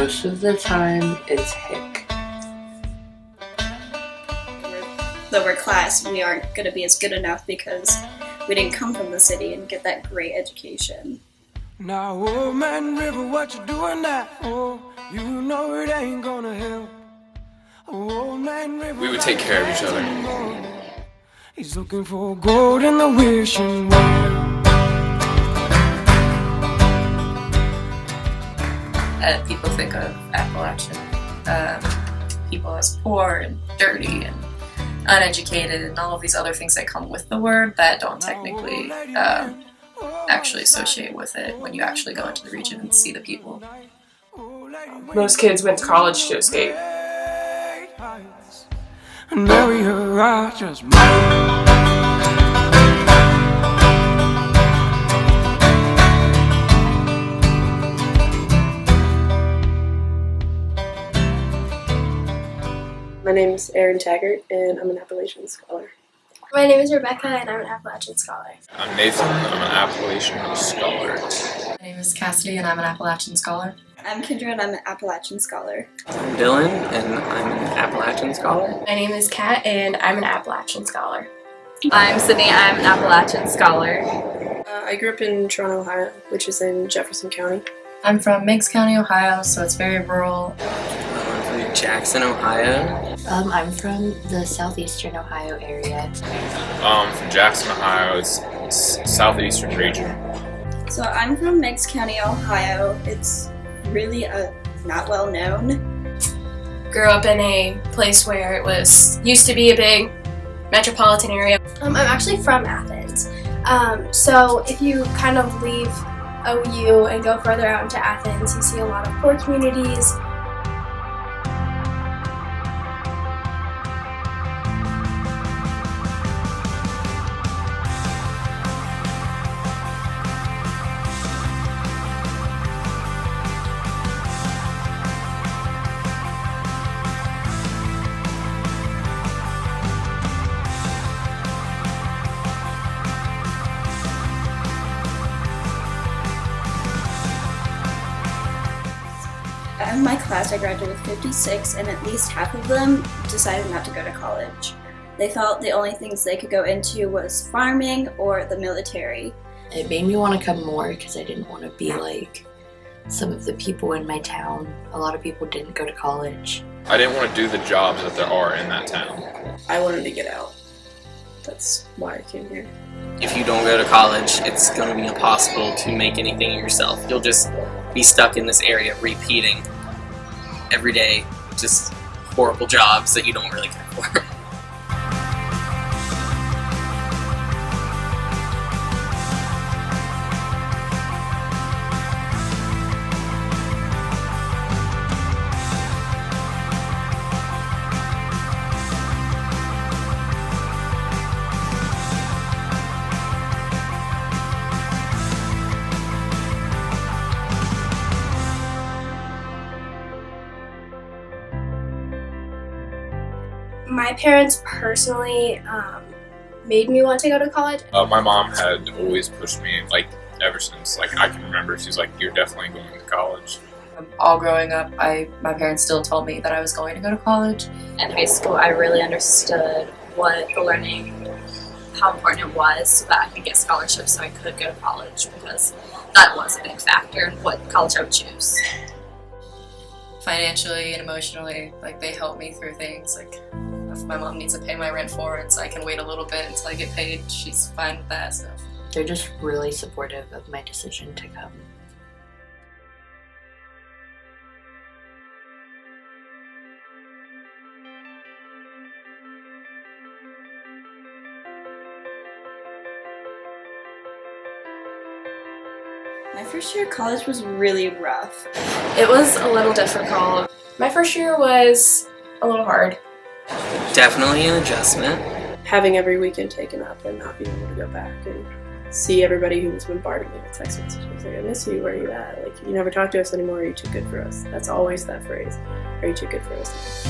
Most of the time, it's hick. Lower class, we aren't going to be as good enough because we didn't come from the city and get that great education. Now, old man River, what you doing now? Oh, you know it ain't gonna help. Old man River, we would take care of each other. He's looking for gold in the wishing well. People think of Appalachian people as poor and dirty and uneducated and all of these other things that come with the word that don't technically actually associate with it when you actually go into the region and see the people. Most kids went to college to escape. And there you are, just My name is Erin Taggart, and I'm an Appalachian Scholar. My name is Rebecca, and I'm an Appalachian Scholar. I'm Nathan, I'm an Appalachian Scholar. My name is Cassidy, and I'm an Appalachian Scholar. I'm Kendra, and I'm an Appalachian Scholar. I'm Dylan, and I'm an Appalachian Scholar. My name is Kat, and I'm an Appalachian Scholar. I'm Sydney, I'm an Appalachian Scholar. I grew up in Toronto, Ohio, which is in Jefferson County. I'm from Meigs County, Ohio, so it's very rural. I'm from Jackson, Ohio. I'm from the southeastern Ohio area. From Jackson, Ohio, it's southeastern region. So I'm from Meigs County, Ohio. It's really not well known. Grew up in a place where it used to be a big metropolitan area. I'm actually from Athens. So if you kind of leave OU and go further out into Athens, you see a lot of poor communities. In my class, I graduated with 56, and at least half of them decided not to go to college. They felt the only things they could go into was farming or the military. It made me want to come more because I didn't want to be like some of the people in my town. A lot of people didn't go to college. I didn't want to do the jobs that there are in that town. I wanted to get out. That's why I came here. If you don't go to college, it's going to be impossible to make anything of yourself. You'll just be stuck in this area repeating every day, just horrible jobs that you don't really care for. My parents personally made me want to go to college. My mom had always pushed me, like, ever since, like, I can remember. She's like, you're definitely going to college. All growing up, my parents still told me that I was going to go to college. In high school, I really understood what the learning, how important it was so that I could get scholarships so I could go to college, because that was a big factor in what college I would choose. Financially and emotionally, like, they help me through things. Like, if my mom needs to pay my rent for it, so I can wait a little bit until I get paid, she's fine with that. So they're just really supportive of my decision to come. My first year of college was really rough. It was a little difficult. My first year was a little hard. Definitely an adjustment. Having every weekend taken up and not being able to go back and see everybody who was bombarding me with text messages. Like, I miss you, where are you at? Like, you never talk to us anymore, are you too good for us? That's always that phrase. Are you too good for us?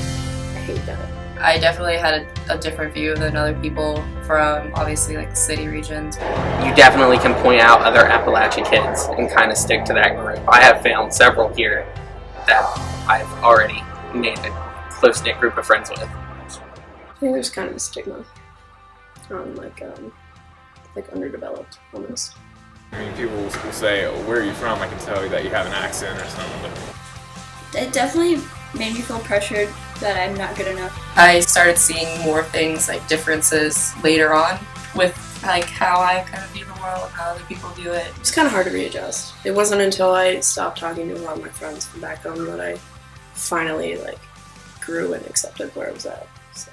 I hate that. I definitely had a different view than other people from, obviously, like, the city regions. You definitely can point out other Appalachian kids and kind of stick to that group. I have found several here that I've already made a close-knit group of friends with. I think there's kind of a stigma on like underdeveloped almost. I mean, people will say, oh, where are you from? I can tell you that you have an accent or something. But It definitely made me feel pressured that I'm not good enough. I started seeing more things like differences later on with like how I kind of view the world, how other people view it. It's kind of hard to readjust. It wasn't until I stopped talking to a lot of my friends from back home that I finally like grew and accepted where I was at. So.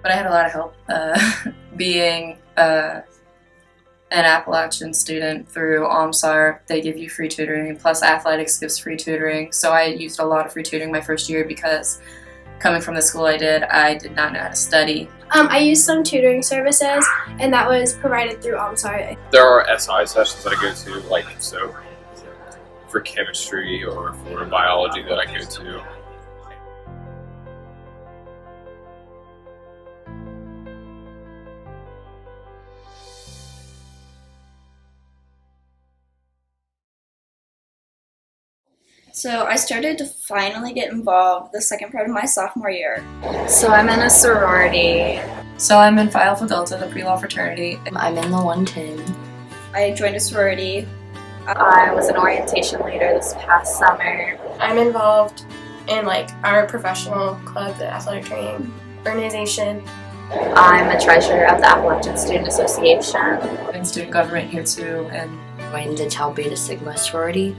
But I had a lot of help being an Appalachian student through OMSAR. They give you free tutoring, plus athletics gives free tutoring. So I used a lot of free tutoring my first year because coming from the school I did not know how to study. I used some tutoring services, and that was provided through OMSAR. there are SI sessions that I go to, like so for chemistry or for biology that I go to. So I started to finally get involved the second part of my sophomore year. So I'm in a sorority. So I'm in Phi Alpha Delta, the pre-law fraternity. I'm in the 110. I joined a sorority. I was an orientation leader this past summer. I'm involved in like our professional club, the athletic training organization. I'm a treasurer of the Appalachian Student Association. I'm in student government here too, and Joined the Tau Beta Sigma sorority.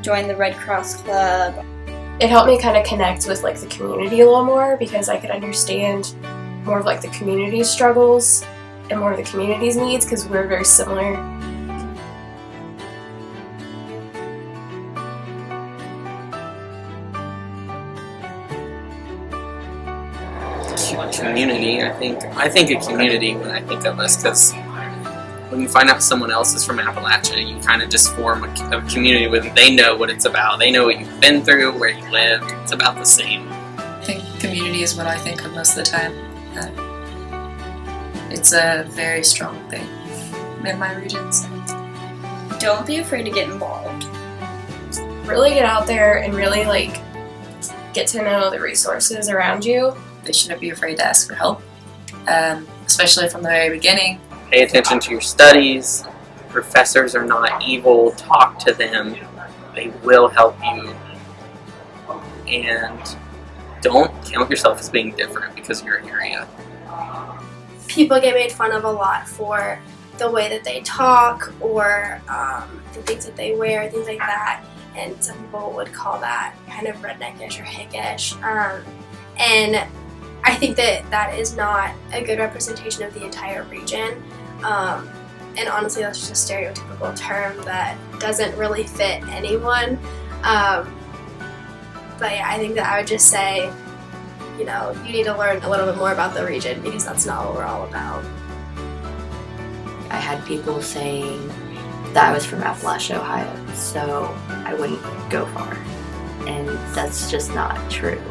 Joined the Red Cross Club. It helped me kind of connect with like the community a little more because I could understand more of like the community's struggles and more of the community's needs because we're very similar. Community, I think a community when I think of this, because when you find out someone else is from Appalachia, you kind of just form a community with them. They know what it's about. They know what you've been through, where you lived. It's about the same. I think community is what I think of most of the time. It's a very strong thing in my regions. Don't be afraid to get involved. Really get out there and really like get to know the resources around you. They shouldn't be afraid to ask for help, especially from the very beginning. Pay attention to your studies. Professors are not evil. Talk to them. They will help you. And don't count yourself as being different because of your area. People get made fun of a lot for the way that they talk or the things that they wear, things like that. And some people would call that kind of redneckish or hickish. And I think that that is not a good representation of the entire region. And honestly, that's just a stereotypical term that doesn't really fit anyone. But yeah, I think that I would just say, you know, you need to learn a little bit more about the region because that's not what we're all about. I had people saying that I was from Appalachia, Ohio, so I wouldn't go far. And that's just not true.